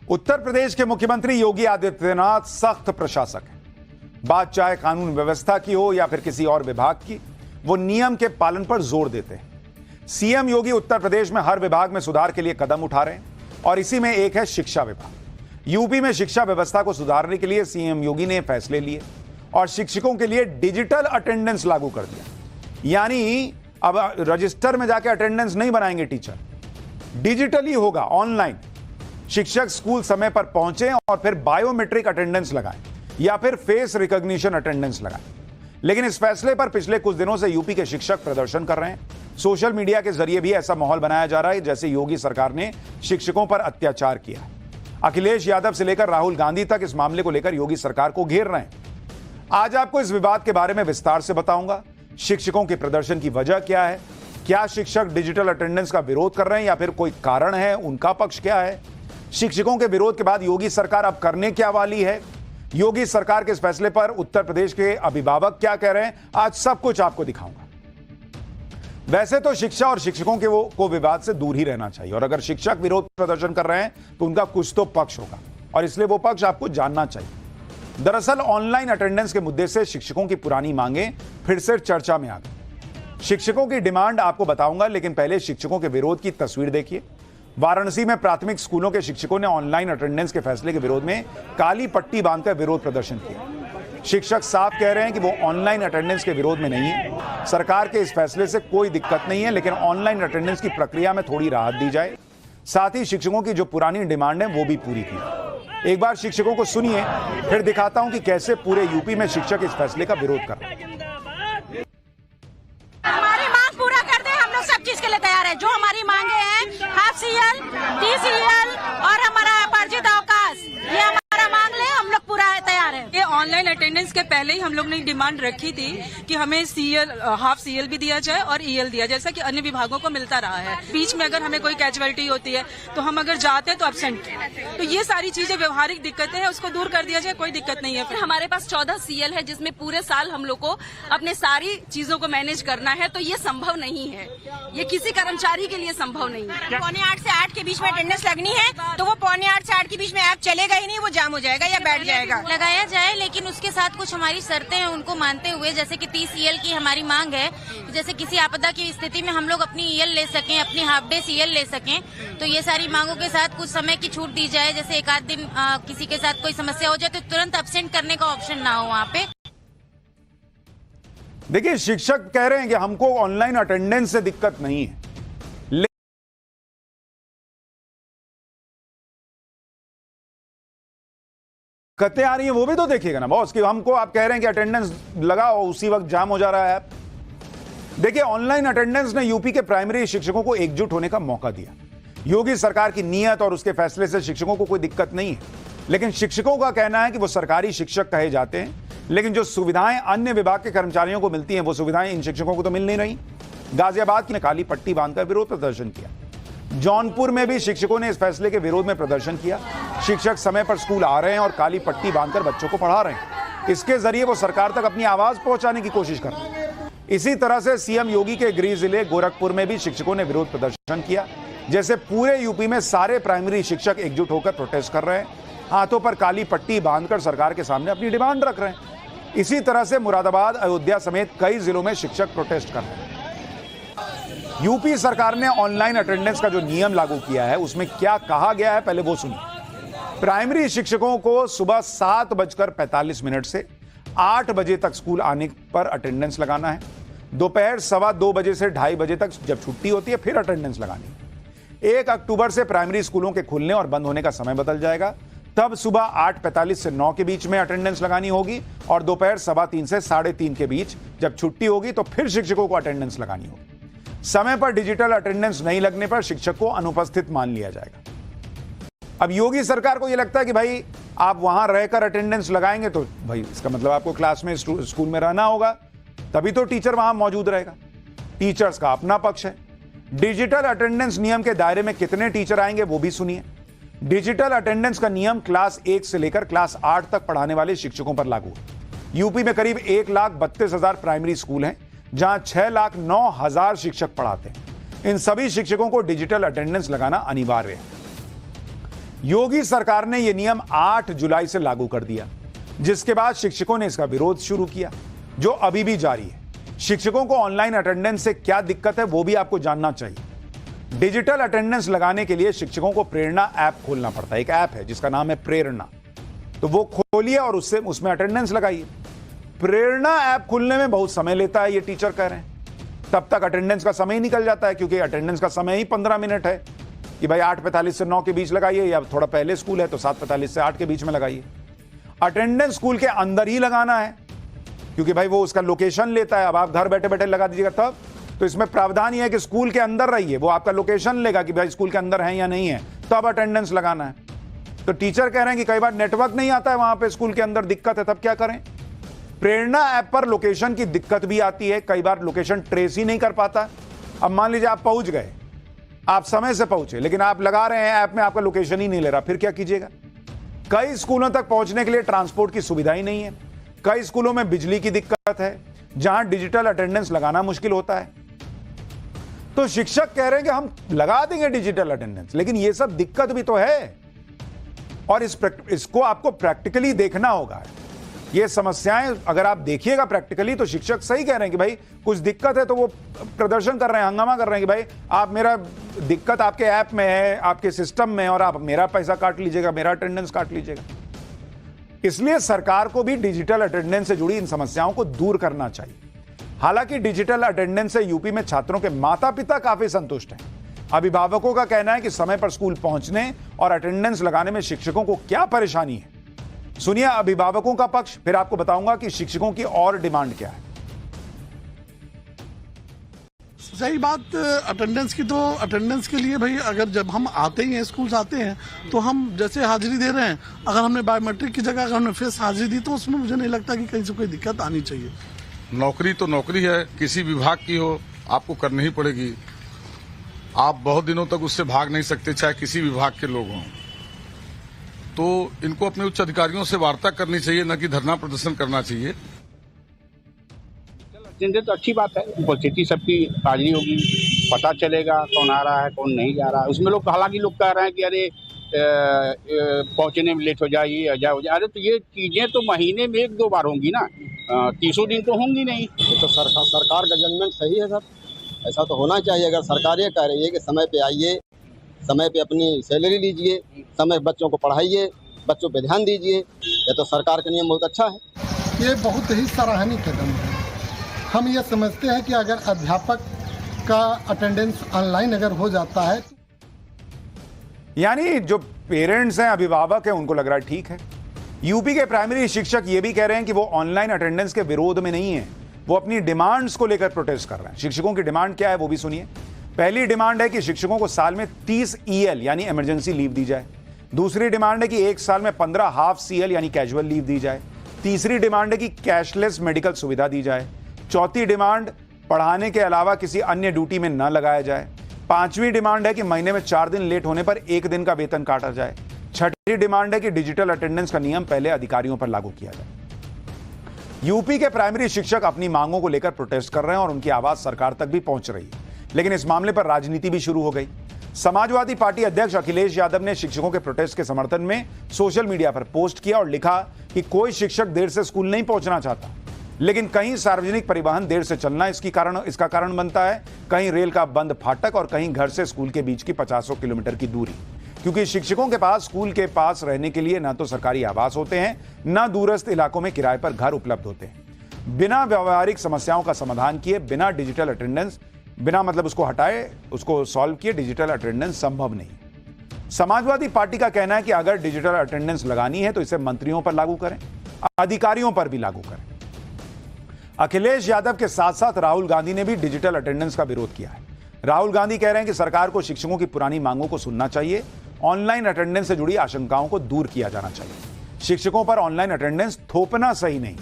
उत्तर प्रदेश के मुख्यमंत्री योगी आदित्यनाथ सख्त प्रशासक हैं। बात चाहे कानून व्यवस्था की हो या फिर किसी और विभाग की, वो नियम के पालन पर जोर देते हैं। सीएम योगी उत्तर प्रदेश में हर विभाग में सुधार के लिए कदम उठा रहे हैं और इसी में एक है शिक्षा विभाग। यूपी में शिक्षा व्यवस्था को सुधारने के लिए सीएम योगी ने फैसले लिए और शिक्षकों के लिए डिजिटल अटेंडेंस लागू कर दिया। यानी अब रजिस्टर में जाके अटेंडेंस नहीं बनाएंगे टीचर, डिजिटली होगा, ऑनलाइन। शिक्षक स्कूल समय पर पहुंचे और फिर बायोमेट्रिक अटेंडेंस लगाएं या फिर फेस रिकॉग्निशन अटेंडेंस लगाएं। लेकिन इस फैसले पर पिछले कुछ दिनों से यूपी के शिक्षक प्रदर्शन कर रहे हैं। सोशल मीडिया के जरिए भी ऐसा माहौल बनाया जा रहा है जैसे योगी सरकार ने शिक्षकों पर अत्याचार किया है। अखिलेश यादव से लेकर राहुल गांधी तक इस मामले को लेकर योगी सरकार को घेर रहे हैं। आज आपको इस विवाद के बारे में विस्तार से बताऊंगा। शिक्षकों के प्रदर्शन की वजह क्या है, क्या शिक्षक डिजिटल अटेंडेंस का विरोध कर रहे हैं या फिर कोई कारण है, उनका पक्ष क्या है, शिक्षकों के विरोध के बाद योगी सरकार अब करने क्या वाली है, योगी सरकार के इस फैसले पर उत्तर प्रदेश के अभिभावक क्या कह रहे हैं, आज सब कुछ आपको दिखाऊंगा। वैसे तो शिक्षा और शिक्षकों के को विवाद से दूर ही रहना चाहिए और अगर शिक्षक विरोध प्रदर्शन कर रहे हैं तो उनका कुछ तो पक्ष होगा और इसलिए वो पक्ष आपको जानना चाहिए। दरअसल ऑनलाइन अटेंडेंस के मुद्दे से शिक्षकों की पुरानी मांगे फिर से चर्चा में आ गई। शिक्षकों की डिमांड आपको बताऊंगा, लेकिन पहले शिक्षकों के विरोध की तस्वीर देखिए। वाराणसी में प्राथमिक स्कूलों के शिक्षकों ने ऑनलाइन अटेंडेंस के फैसले के विरोध में काली पट्टी बांधकर विरोध प्रदर्शन किया। शिक्षक साफ कह रहे हैं कि वो ऑनलाइन अटेंडेंस के विरोध में नहीं है। सरकार के इस फैसले से कोई दिक्कत नहीं है, लेकिन ऑनलाइन अटेंडेंस की प्रक्रिया में थोड़ी राहत दी जाए। साथ ही शिक्षकों की जो पुरानी डिमांड है वो भी पूरी की। एक बार शिक्षकों को सुनिए, फिर दिखाता हूं कि कैसे पूरे यूपी में शिक्षक इस फैसले का विरोध कर रहे हैं। हमारी मांग पूरा कर दे, हम लोग सब चीज के लिए तैयार है। जो हमारी मांगे हैं, हाफ सीएल, टीसीएल और हमारा अपार्जित अवकाश, ये हमारा मांग ले, हम लोग पूरा तैयार है। ये ऑनलाइन अटेंडेंस के पहले ही हम लोग ने डिमांड रखी थी कि हमें सीएल, हाफ सीएल भी दिया जाए और ईएल दिया, जैसा कि अन्य विभागों को मिलता रहा है। बीच में अगर हमें कोई कैजुअलिटी होती है तो हम अगर जाते हैं तो एब्सेंट, तो ये सारी चीजें व्यवहारिक दिक्कतें हैं, उसको दूर कर दिया जाए, कोई दिक्कत नहीं है। फिर हमारे पास 14 सीएल है जिसमें पूरे साल हम लोग को अपने सारी चीजों को मैनेज करना है, तो ये संभव नहीं है, ये किसी कर्मचारी के लिए संभव नहीं है। 7:45 से 8 के बीच में अटेंडेंस लगनी है तो वो 7:45 से 8 के बीच में ऐप चलेगा ही नहीं, वो जाम हो जाएगा या बैठ जाएगा। लगाया जाए, लेकिन उसके साथ कुछ हमारी शर्तें हैं, उनको मानते हुए, जैसे कि 30 ईएल की हमारी मांग है। जैसे किसी आपदा की स्थिति में हम लोग अपनी ईएल ले सकें, अपनी हाफ डे सीएल ले सकें, तो ये सारी मांगों के साथ कुछ समय की छूट दी जाए। जैसे एक आध दिन किसी के साथ कोई समस्या हो जाए तो तुरंत एब्सेंट करने का ऑप्शन ना हो वहाँ पे। देखिए, शिक्षक कह रहे हैं कि हमको ऑनलाइन अटेंडेंस से दिक्कत नहीं है, दिक्कतें आ रही हैं वो भी तो देखिएगा ना बॉस, कि हमको आप कह रहे हैं कि अटेंडेंस लगाओ, उसी वक्त जाम हो जा रहा है ऐप। देखिए, ऑनलाइन अटेंडेंस ने यूपी के प्राइमरी शिक्षकों को एकजुट होने का मौका दिया। योगी सरकार की नीयत और उसके फैसले से शिक्षकों को कोई दिक्कत नहीं है, लेकिन शिक्षकों का कहना है कि वो सरकारी शिक्षक कहे जाते हैं, लेकिन जो सुविधाएं अन्य विभाग के कर्मचारियों को मिलती हैं वो सुविधाएं इन शिक्षकों को तो मिल नहीं रही। गाजियाबाद ने काली पट्टी बांधकर विरोध प्रदर्शन किया। जौनपुर में भी शिक्षकों ने इस फैसले के विरोध में प्रदर्शन किया। शिक्षक समय पर स्कूल आ रहे हैं और काली पट्टी बांधकर बच्चों को पढ़ा रहे हैं। इसके जरिए वो सरकार तक अपनी आवाज पहुंचाने की कोशिश कर रहे हैं। इसी तरह से सीएम योगी के गृह जिले गोरखपुर में भी शिक्षकों ने विरोध प्रदर्शन किया। जैसे पूरे यूपी में सारे प्राइमरी शिक्षक एकजुट होकर प्रोटेस्ट कर रहे हैं, हाथों पर काली पट्टी बांधकर सरकार के सामने अपनी डिमांड रख रहे हैं। इसी तरह से मुरादाबाद, अयोध्या समेत कई जिलों में शिक्षक प्रोटेस्ट कर रहे हैं। यूपी सरकार ने ऑनलाइन अटेंडेंस का जो नियम लागू किया है उसमें क्या कहा गया है, पहले वो सुनिए। प्राइमरी शिक्षकों को सुबह 7:45 से 8 बजे तक स्कूल आने पर अटेंडेंस लगाना है। दोपहर 2:15 बजे से 2:30 बजे तक जब छुट्टी होती है फिर अटेंडेंस लगानी है। 1 अक्टूबर से प्राइमरी स्कूलों के खुलने और बंद होने का समय बदल जाएगा। तब सुबह 8:45 से 9 के बीच में अटेंडेंस लगानी होगी और दोपहर 3:15 से 3:30 के बीच जब छुट्टी होगी तो फिर शिक्षकों को अटेंडेंस लगानी होगी। समय पर डिजिटल अटेंडेंस नहीं लगने पर शिक्षक को अनुपस्थित मान लिया जाएगा। अब योगी सरकार को यह लगता है कि भाई आप वहां रहकर अटेंडेंस लगाएंगे तो भाई इसका मतलब आपको क्लास में, स्कूल में रहना होगा, तभी तो टीचर वहां मौजूद रहेगा। टीचर्स का अपना पक्ष है। डिजिटल अटेंडेंस नियम के दायरे में कितने टीचर आएंगे वो भी सुनिए। डिजिटल अटेंडेंस का नियम क्लास 1 से लेकर क्लास 8 तक पढ़ाने वाले शिक्षकों पर लागू है। यूपी में करीब 1,32,000 प्राइमरी स्कूल हैं जहां 6,09,000 शिक्षक पढ़ाते हैं। इन सभी शिक्षकों को डिजिटल अटेंडेंस लगाना अनिवार्य है। योगी सरकार ने यह नियम 8 जुलाई से लागू कर दिया, जिसके बाद शिक्षकों ने इसका विरोध शुरू किया, जो अभी भी जारी है। शिक्षकों को ऑनलाइन अटेंडेंस से क्या दिक्कत है वो भी आपको जानना चाहिए। डिजिटल अटेंडेंस लगाने के लिए शिक्षकों को प्रेरणा ऐप खोलना पड़ता है। एक ऐप है जिसका नाम है प्रेरणा, तो वो खोलिए और उसमें अटेंडेंस लगाइए। प्रेरणा ऐप खुलने में बहुत समय लेता है, ये टीचर कह रहे हैं। तब तक अटेंडेंस का समय निकल जाता है, क्योंकि अटेंडेंस का समय ही 15 मिनट है कि भाई 8:45 से 9 के बीच लगाइए, या थोड़ा पहले स्कूल है तो 7:45 से 8 के बीच में लगाइए। अटेंडेंस स्कूल के अंदर ही लगाना है, क्योंकि भाई वो उसका लोकेशन लेता है। अब आप घर बैठे बैठे लगा दीजिएगा तब, तो इसमें प्रावधान ये है कि स्कूल के अंदर रहिए, वो आपका लोकेशन लेगा कि भाई स्कूल के अंदर है या नहीं है, तब अटेंडेंस लगाना है। तो टीचर कह रहे हैं कि कई बार नेटवर्क नहीं आता है वहां पे, स्कूल के अंदर दिक्कत है, तब क्या करें? प्रेरणा ऐप पर लोकेशन की दिक्कत भी आती है, कई बार लोकेशन ट्रेस ही नहीं कर पाता। अब मान लीजिए आप पहुंच गए, आप समय से पहुंचे, लेकिन आप लगा रहे हैं ऐप में, आपका लोकेशन ही नहीं ले रहा, फिर क्या कीजिएगा? कई स्कूलों तक पहुंचने के लिए ट्रांसपोर्ट की सुविधा ही नहीं है। कई स्कूलों में बिजली की दिक्कत है, जहां डिजिटल अटेंडेंस लगाना मुश्किल होता है। तो शिक्षक कह रहे हैं कि हम लगा देंगे डिजिटल अटेंडेंस, लेकिन यह सब दिक्कत भी तो है, और इसको आपको प्रैक्टिकली देखना होगा। ये समस्याएं अगर आप देखिएगा प्रैक्टिकली, तो शिक्षक सही कह रहे हैं कि भाई कुछ दिक्कत है, तो वो प्रदर्शन कर रहे हैं, हंगामा कर रहे हैं कि भाई आप मेरा दिक्कत आपके ऐप में है, आपके सिस्टम में, और आप मेरा पैसा काट लीजिएगा, मेरा अटेंडेंस काट लीजिएगा। इसलिए सरकार को भी डिजिटल अटेंडेंस से जुड़ी इन समस्याओं को दूर करना चाहिए। हालांकि डिजिटल अटेंडेंस से यूपी में छात्रों के माता पिता काफी संतुष्ट हैं। अभिभावकों का कहना है कि समय पर स्कूल पहुंचने और अटेंडेंस लगाने में शिक्षकों को क्या परेशानी है। सुनिए अभिभावकों का पक्ष, फिर आपको बताऊंगा कि शिक्षकों की और डिमांड क्या है। सही बात अटेंडेंस की, तो अटेंडेंस के लिए भाई अगर जब हम आते ही हैं, स्कूल आते हैं, तो हम जैसे हाजिरी दे रहे हैं, अगर हमने बायोमेट्रिक की जगह अगर हमने फेस हाजिरी दी, तो उसमें मुझे नहीं लगता कि कहीं से कोई दिक्कत आनी चाहिए। नौकरी तो नौकरी है, किसी विभाग की हो आपको करनी ही पड़ेगी। आप बहुत दिनों तक उससे भाग नहीं सकते, चाहे किसी विभाग के लोग हों। तो इनको अपने उच्च अधिकारियों से वार्ता करनी चाहिए, न कि धरना प्रदर्शन करना चाहिए। तो अच्छी बात है, उपस्थिति सबकी हाजिरी होगी, पता चलेगा कौन आ रहा है कौन नहीं जा रहा है। उसमें लोग हालांकि लोग कह रहे हैं कि अरे पहुंचने में लेट हो जाए, अरे तो ये चीजें तो महीने में 1-2 बार होंगी ना, 30 दिन तो होंगी नहीं। तो सरकार का जजमेंट सही है सर, ऐसा तो होना चाहिए। अगर सरकार ये कह रही है कि समय पे आइए, समय पे अपनी सैलरी लीजिए, समय बच्चों को पढ़ाइए, बच्चों पे ध्यान दीजिए, ये तो सरकार का नियम बहुत अच्छा है। ये बहुत ही सराहनीय कदम है। हम ये समझते हैं कि अगर अध्यापक का अटेंडेंस ऑनलाइन अगर हो जाता है, यानी जो पेरेंट्स हैं, अभिभावक हैं, उनको लग रहा है ठीक है। यूपी के प्राइमरी शिक्षक ये भी कह रहे हैं कि वो ऑनलाइन अटेंडेंस के विरोध में नहीं है, वो अपनी डिमांड्स को लेकर प्रोटेस्ट कर रहे हैं। शिक्षकों की डिमांड क्या है वो भी सुनिए। पहली डिमांड है कि शिक्षकों को साल में 30 EL यानी इमरजेंसी लीव दी जाए। दूसरी डिमांड है कि एक साल में 15 हाफ CL यानी कैजुअल लीव दी जाए। तीसरी डिमांड है कि कैशलेस मेडिकल सुविधा दी जाए। चौथी डिमांड, पढ़ाने के अलावा किसी अन्य ड्यूटी में न लगाया जाए। पांचवी डिमांड है कि महीने में 4 दिन लेट होने पर 1 दिन का वेतन काटा जाए। छठी डिमांड है कि डिजिटल अटेंडेंस का नियम पहले अधिकारियों पर लागू किया जाए। यूपी के प्राइमरी शिक्षक अपनी मांगों को लेकर प्रोटेस्ट कर रहे हैं और उनकी आवाज सरकार तक भी पहुंच रही है, लेकिन इस मामले पर राजनीति भी शुरू हो गई। समाजवादी पार्टी अध्यक्ष अखिलेश यादव ने शिक्षकों के प्रोटेस्ट के समर्थन में सोशल मीडिया पर पोस्ट किया और लिखा कि कोई शिक्षक देर से स्कूल नहीं पहुंचना चाहता, लेकिन कहीं सार्वजनिक परिवहन देर से चलना इसका कारण बनता है, कहीं रेल का बंद फाटक और कहीं घर से स्कूल के बीच की 50 किलोमीटर की दूरी। क्योंकि शिक्षकों के पास स्कूल के पास रहने के लिए न तो सरकारी आवास होते हैं, न दूरस्थ इलाकों में किराए पर घर उपलब्ध होते हैं। बिना व्यावहारिक समस्याओं का समाधान किए, बिना डिजिटल अटेंडेंस, बिना मतलब उसको हटाए, उसको सॉल्व किए, डिजिटल अटेंडेंस संभव नहीं। समाजवादी पार्टी का कहना है कि अगर डिजिटल अटेंडेंस लगानी है तो इसे मंत्रियों पर लागू करें, अधिकारियों पर भी लागू करें। अखिलेश यादव के साथ साथ राहुल गांधी ने भी डिजिटल अटेंडेंस का विरोध किया है। राहुल गांधी कह रहे हैं कि सरकार को शिक्षकों की पुरानी मांगों को सुनना चाहिए, ऑनलाइन अटेंडेंस से जुड़ी आशंकाओं को दूर किया जाना चाहिए। शिक्षकों पर ऑनलाइन अटेंडेंस थोपना सही नहीं।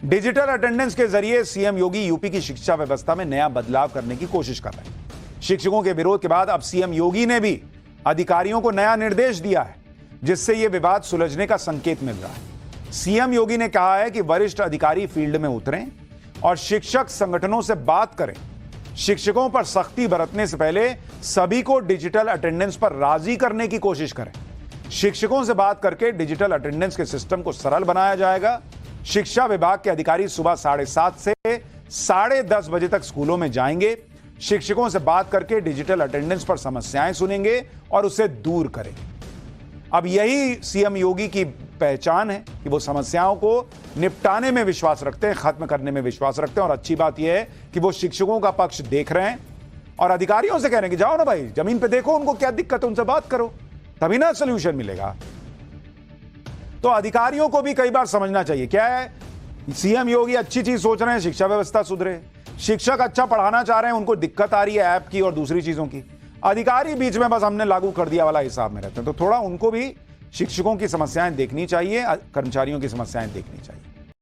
डिजिटल अटेंडेंस के जरिए सीएम योगी यूपी की शिक्षा व्यवस्था में नया बदलाव करने की कोशिश कर रहे हैं। शिक्षकों के विरोध के बाद अब सीएम योगी ने भी अधिकारियों को नया निर्देश दिया है, जिससे यह विवाद सुलझने का संकेत मिल रहा है। सीएम योगी ने कहा है कि वरिष्ठ अधिकारी फील्ड में उतरें और शिक्षक संगठनों से बात करें। शिक्षकों पर सख्ती बरतने से पहले सभी को डिजिटल अटेंडेंस पर राजी करने की कोशिश करें। शिक्षकों से बात करके डिजिटल अटेंडेंस के सिस्टम को सरल बनाया जाएगा। शिक्षा विभाग के अधिकारी सुबह 7:30 से 10:30 बजे तक स्कूलों में जाएंगे। शिक्षकों से बात करके डिजिटल अटेंडेंस पर समस्याएं सुनेंगे और उसे दूर करेंगे। अब यही सीएम योगी की पहचान है कि वो समस्याओं को निपटाने में विश्वास रखते हैं, खत्म करने में विश्वास रखते हैं। और अच्छी बात यह है कि वो शिक्षकों का पक्ष देख रहे हैं और अधिकारियों से कह रहे हैं कि जाओ ना भाई, जमीन पे देखो उनको क्या दिक्कत है, उनसे बात करो, तभी ना सोल्यूशन मिलेगा। तो अधिकारियों को भी कई बार समझना चाहिए क्या है, सीएम योगी अच्छी चीज सोच रहे हैं, शिक्षा व्यवस्था सुधरे, शिक्षक अच्छा पढ़ाना चाह रहे हैं, उनको दिक्कत आ रही है ऐप की और दूसरी चीजों की, अधिकारी बीच में बस हमने लागू कर दिया वाला हिसाब में रहते हैं। तो थोड़ा उनको भी शिक्षकों की समस्याएं देखनी चाहिए, कर्मचारियों की समस्याएं देखनी चाहिए।